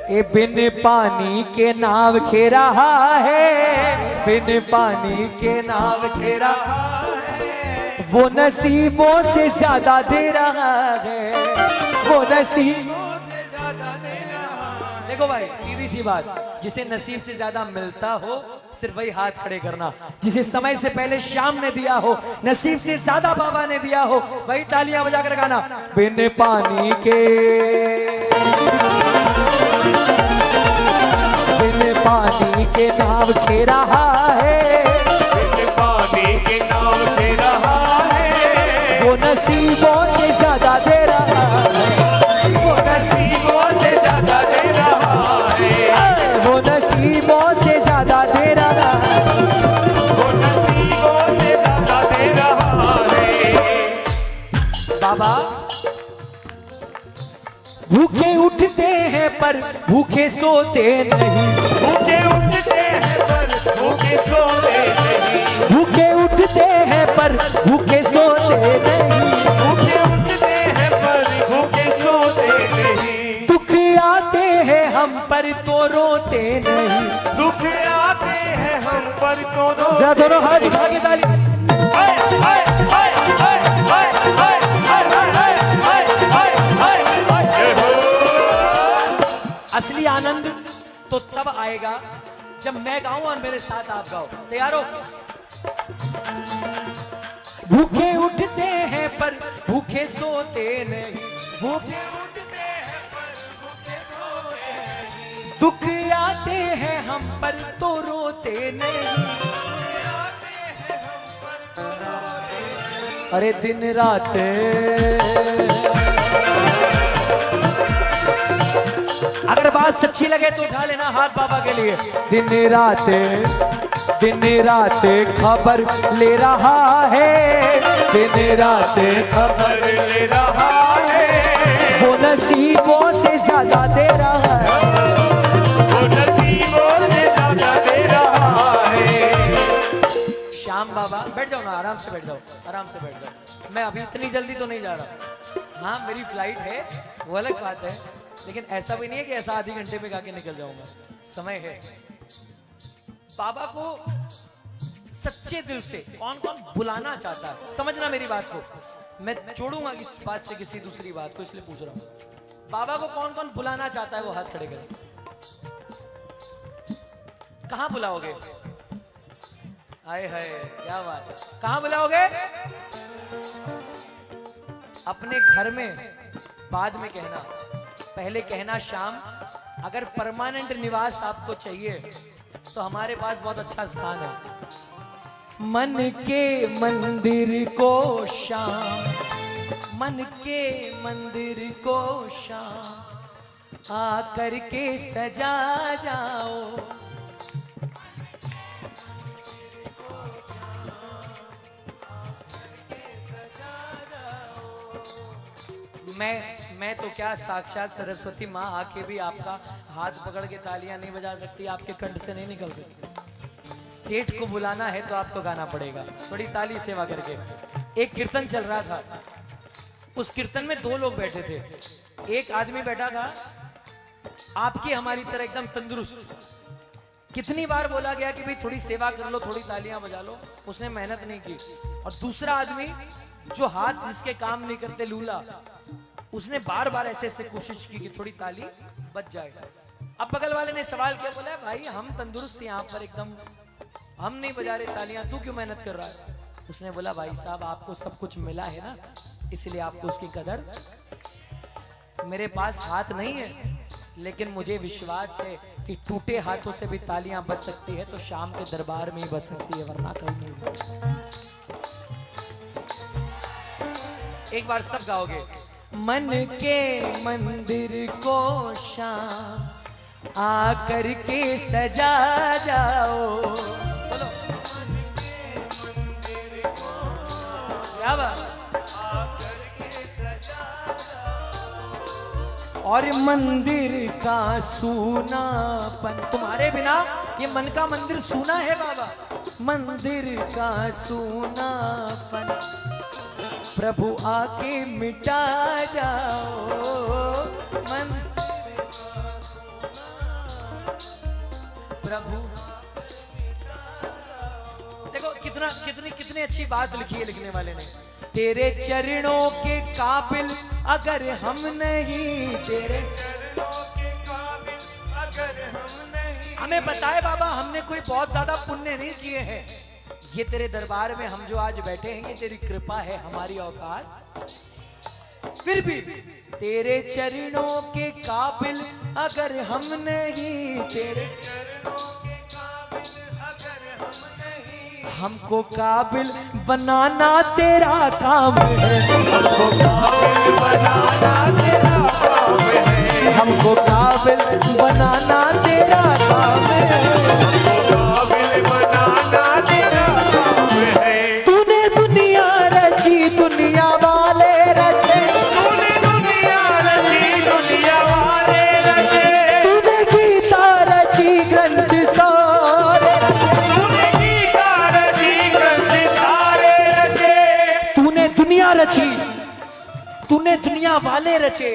ए बिन पानी के नाव खे रहा है, बिन पानी के नाव खे रहा है, वो नसीबों से ज्यादा दे रहा है, वो नसीबों से ज्यादा दे रहा है। देखो भाई सीधी सी बात, जिसे नसीब से ज्यादा मिलता हो सिर्फ वही हाथ खड़े करना, जिसे समय से पहले शाम ने दिया हो, नसीब से ज्यादा बाबा ने दिया हो, वही तालियां बजाकर गाना। बिन पानी के, बिन पानी के नाव खे रहा है, बिन पानी के नाव खे रहा है, वो नसीबों से ज्यादा दे रहा है, वो नसीबों से ज्यादा दे रहा है, वो नसीबों से ज्यादा दे रहा है, वो नसीबों से ज्यादा दे रहा है। बाबा भूखे उठते हैं पर भूखे सोते नहीं, भूखे उठते हैं पर भूखे सोते नहीं, भूखे उठते हैं पर भूखे सोते नहीं, भूखे उठते हैं पर भूखे सोते नहीं, दुख आते हैं हम पर तो रोते नहीं। दुख आते हैं हम पर तो रोते जरा दोनों हाथ उठा के ताली। हाय हाय हाय हाय हाय हाय हाय हाय हाय हाय हाय हाय हो। असली आनंद तो तब आएगा जब मैं गाऊं और मेरे साथ आप गाओ। तैयार हो? भूखे उठते हैं पर भूखे सोते नहीं, भूखे उठते हैं पर भूखे सोते नहीं, दुख आते हैं हम पर तो रोते नहीं, अरे दिन रात अगर बात सच्ची लगे तो उठा लेना हाथ बाबा के लिए। दिन रात खबर ले रहा है, दिन रात खबर ले रहा है, वो नसीबों से ज्यादा दे रहा है, वो नसीबों से ज्यादा दे रहा है। श्याम बाबा बैठ जाओ ना, आराम से बैठ जाओ, आराम से बैठ जाओ। मैं अभी इतनी जल्दी तो नहीं जा रहा, हाँ मेरी फ्लाइट है वो अलग बात है, लेकिन ऐसा भी नहीं है कि ऐसा आधे घंटे में गा के निकल जाऊंगा, समय है। बाबा को सच्चे दिल से कौन कौन बुलाना चाहता है, समझना मेरी बात को, मैं जोड़ूंगा इस बात से किसी दूसरी बात को, इसलिए पूछ रहा हूं। बाबा को कौन कौन बुलाना चाहता है वो हाथ खड़े करें। कहां बुलाओगे? आए हाय क्या बात, कहां बुलाओगे? अपने घर में बाद में कहना, पहले कहना श्याम अगर परमानेंट निवास आपको चाहिए तो हमारे पास बहुत अच्छा स्थान है। मन के मंदिर को श्याम, मन के मंदिर को श्याम आकर के सजा जाओ, मैं तो क्या साक्षात सरस्वती माँ आके भी आपका हाथ पकड़ के तालियां नहीं बजा सकती, आपके कंठ से नहीं निकल सकती। सेठ को बुलाना है तो आपको गाना पड़ेगा, थोड़ी ताली सेवा करके। एक कीर्तन चल रहा था, उस कीर्तन में दो लोग बैठे थे, एक आदमी बैठा था आपकी हमारी तरह एकदम तंदुरुस्त, कितनी बार बोला गया कि भाई थोड़ी सेवा कर लो, थोड़ी तालियां बजा लो, उसने मेहनत नहीं की। और दूसरा आदमी जो हाथ जिसके काम नहीं करते, लूला, उसने बार बार ऐसे ऐसे कोशिश की कि थोड़ी ताली बच जाए। अब बगल वाले ने सवाल किया, बोला भाई हम तंदुरुस्त यहाँ पर एकदम, हम नहीं बजा रहे तालियां, तू क्यों मेहनत कर रहा है? उसने बोला भाई साहब आपको सब कुछ मिला है ना, इसलिए आपको उसकी कदर, मेरे पास हाथ नहीं है लेकिन मुझे विश्वास है कि टूटे हाथों से भी तालियां बच सकती है तो शाम के दरबार में ही बच सकती है, वरना कहीं नहीं बच सकती। एक बार सब गाओगे। मन के मंदिर को शाम आकर के सजा जाओ, बोलो मन के मंदिर को शाम, क्या बात, आकर के सजा जाओ। और मंदिर का सूनापन, तुम्हारे बिना ये मन का मंदिर सूना है बाबा, मंदिर का सूनापन प्रभु आके मिटा जाओ, मंदिर का प्रभु। देखो कितना कितनी कितनी अच्छी बात लिखी है लिखने वाले ने। तेरे चरणों के काबिल अगर हम नहीं, तेरे चरणों के काबिल अगर हम नहीं, हमें बताए बाबा हमने कोई बहुत ज्यादा पुण्य नहीं किए हैं। ये तेरे दरबार में हम जो आज बैठे हैं ये तेरी कृपा है, हमारी औकात फिर भी तेरे चरणों के काबिल अगर हम नहीं, तेरे चरणों के काबिल अगर हम नहीं, हमको काबिल बनाना तेरा काम है, हमको काबिल बनाना तेरा काम है, हमको काबिल बनाना तेरा काम है, हमको काबिल बनाना तेरा काम है। तूने दुनिया रची दुनिया वाले रचे, तूने दुनिया रची दुनिया वाले रचे, तूने गीता रची ग्रंथ सारे रचे, तूने गीता रची ग्रंथ सारे रचे, तूने दुनिया रची, तूने दुनिया वाले रचे,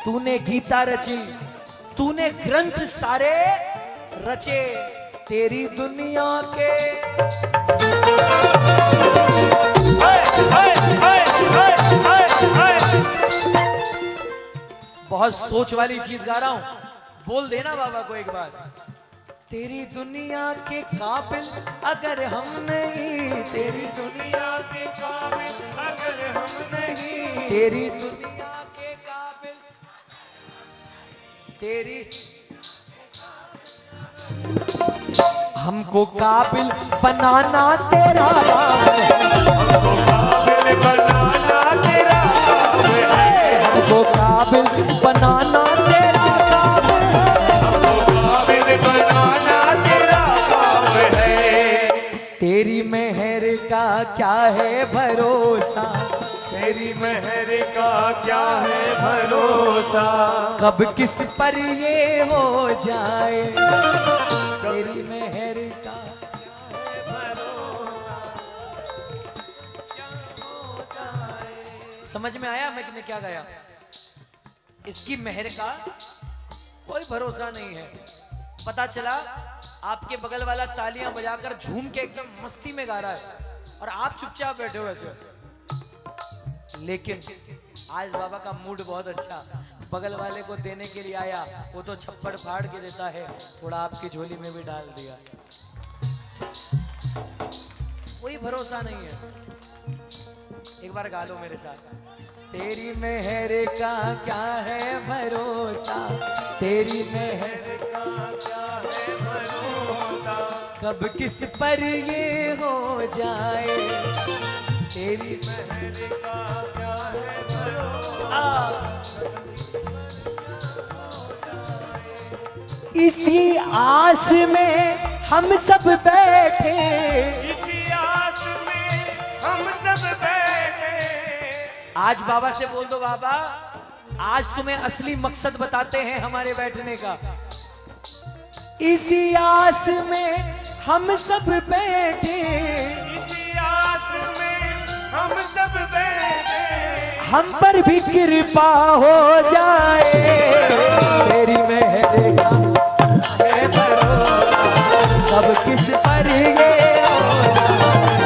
तूने गीता रची, तूने ग्रंथ सारे रचे। तेरी दुनिया के हाय हाय हाय हाय हाय हाय। बहुत सोच वाली चीज गा रहा हूं, बोल देना बाबा को एक बार। तेरी दुनिया के काबिल अगर हम नहीं, तेरी दुनिया के काबिल अगर हम नहीं, तेरी दुनिया के काबिल, तेरी हमको काबिल बनाना तेरा काम है, हमको काबिल बनाना तेरा काम है, हमको काबिल बनाना तेरा काम है, हमको काबिल बनाना तेरा काम है। तेरी मेहर का क्या है भरोसा, तेरी मेहर का क्या है भरोसा, कब किस पर ये हो जाए, तेरी मेहर का समझ में आया मैंने क्या गाया। इसकी मेहर का कोई भरोसा नहीं है। पता चला आपके बगल वाला तालियां बजाकर झूम के एकदम मस्ती में गा रहा है और आप चुपचाप बैठे हो ऐसे। लेकिन आज बाबा का मूड बहुत अच्छा, बगल वाले को देने के लिए आया, वो तो छप्पड़ फाड़ के देता है, थोड़ा आपकी झोली में भी डाल दिया। कोई भरोसा नहीं है। एक बार गा लो मेरे साथ। तेरी मेहर का क्या है भरोसा, तेरी मेहर का क्या है भरोसा, कब किस पर ये हो जाए, तेरी मेहर का क्या है भरोसा, इसी आस में हम सब बैठे, इसी आस में हम सब बैठे। आज बाबा से बोल दो बाबा आज तुम्हें असली मकसद बताते हैं हमारे बैठने का। इसी आस में हम सब बैठे, इसी आस में हम सब बैठे, हम पर भी कृपा हो जाए, तेरी मेहर का है भरोसा, कब किस पर ये हो जाए,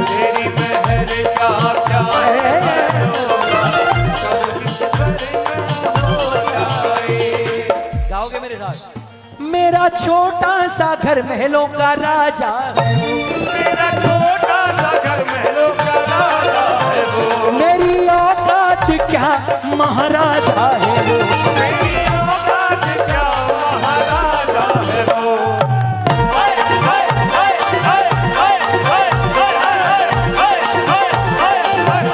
तेरी मेहर का क्या है भरोसा, कब किस पर ये हो जाए। गाओगे मेरे साथ। मेरा छोटा सा घर महलों का राजा है, मेरा छोटा सा घर महलों का राजा है वो, मेरी औकात क्या महाराजा है वो, मेरी औकात क्या महाराजा है वो। हाय हाय हाय हाय हाय हाय हाय हाय हाय हाय।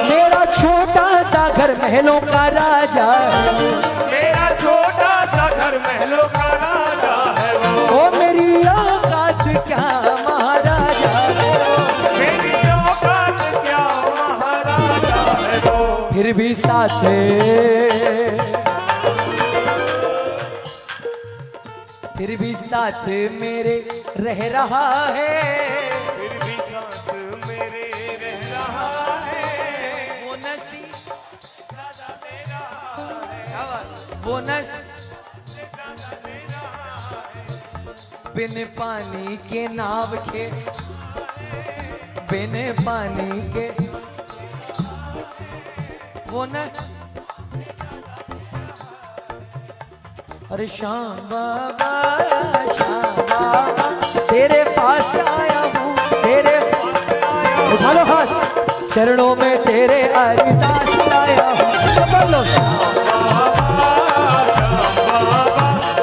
मेरा छोटा सा घर महलों का राजा है, मेरा छोटा सा घर महलों का राजा है वो, ओ मेरी औकात क्या महाराजा है वो, मेरी औकात क्या महाराजा है वो। फिर भी साथ फिर भी साथ मेरे रह रहा है, फिर भी साथ मेरे रह रहा है, वो नसीब दादा तेरा है, क्या बात? वो नसीब बिन पानी के नाव के, बिन पानी के वो न। अरे श्याम बाबा तेरे पास आया हूँ, तेरे उठा लो हाथ, चरणों में तेरे अरदास लाया हूँ। बोलो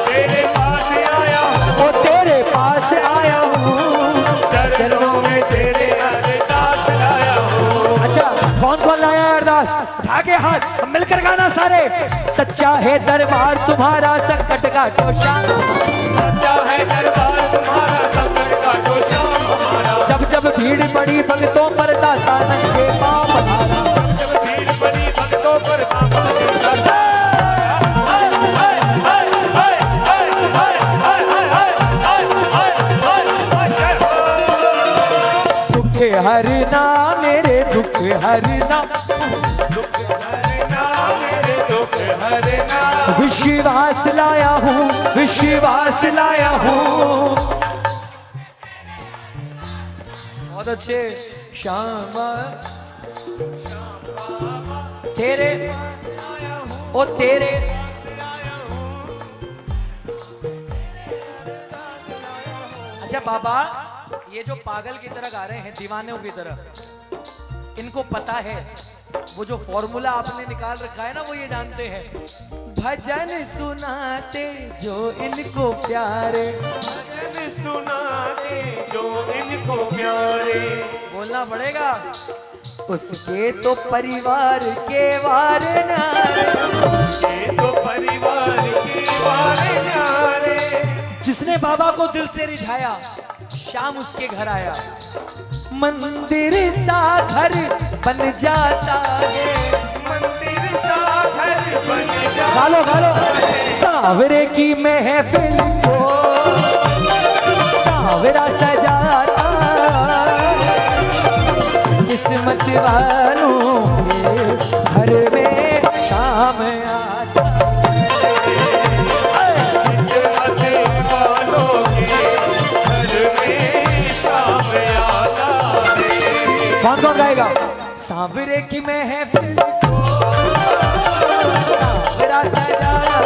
तेरे पास आया हूँ, ओ तेरे पास आया हूँ, चरणों में तेरे अरदास लाया हूँ। अच्छा कौन कौन लाया है अरदास? उठा के हाथ, हम मिलकर गाना सारे। सच्चा है दरबार तुम्हारा संकट का टोशा, सच्चा है दरबार तुम्हारा संकट का टोशा हमारा। जब जब भीड़ पड़ी भक्तों पर दाता नंगे पाँव पधारा, जब भीड़ बनी भक्तों पर बाबा देता था। दुख हरना मेरे दुख हरना, मेरे दुख हरना, विश्वास लाया हूँ, विश्वास लाया हूँ। बहुत अच्छे। श्याम तेरे ओ तेरे, अच्छा बाबा ये जो पागल की तरह गा रहे हैं, दीवानों की तरह, इनको पता है वो जो फॉर्मूला आपने निकाल रखा है ना, वो ये जानते हैं। भजन सुनाते जो इनको प्यारे, भजन सुनाते जो इनको प्यारे, बोलना पड़ेगा। उसके तो परिवार के वार नारे, ये तो परिवार की वारे न्यारे। जिसने बाबा को दिल से रिझाया, शाम उसके घर आया। मंदिर सा घर बन जाता है, मंदिर सा घर बन जाता गालो गालो। सावरे की महफिल को सावरा सजाता, किस्मत वालों के घर में शाम आता। किस्मत वालों के घर में शाम आता है। कौन कौन गाएगा? सावरे की महफिल को सावरा सजाता,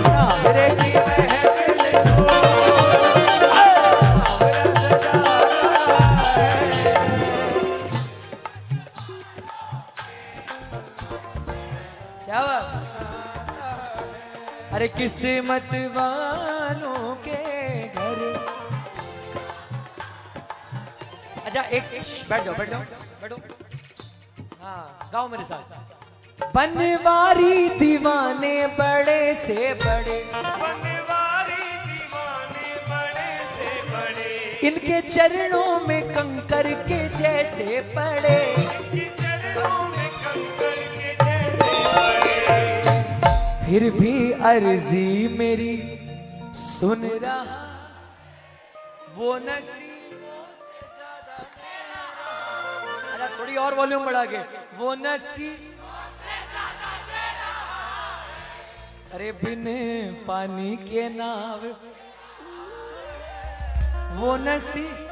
सावरे की महफिल को क्या बात? अरे किस्मत वालों के घर। अच्छा एक बैठ जाओ बैठ जाओ बैठो। हाँ गाओ मेरे साथ। बनवारी दीवाने बड़े से बड़े, बनवारी दीवाने बड़े से बड़े, इनके चरणों में कंकर के जैसे पड़े। इनके चरणों में कंकर के जैसे पड़े। फिर भी अर्जी मेरी सुन रहा, वो नसीबों से ज्यादा तेरा। अरे थोड़ी और वॉल्यूम बढ़ा के, वो नसीबों से ज्यादा तेरा। अरे बिन पानी के नाव, वो नसीब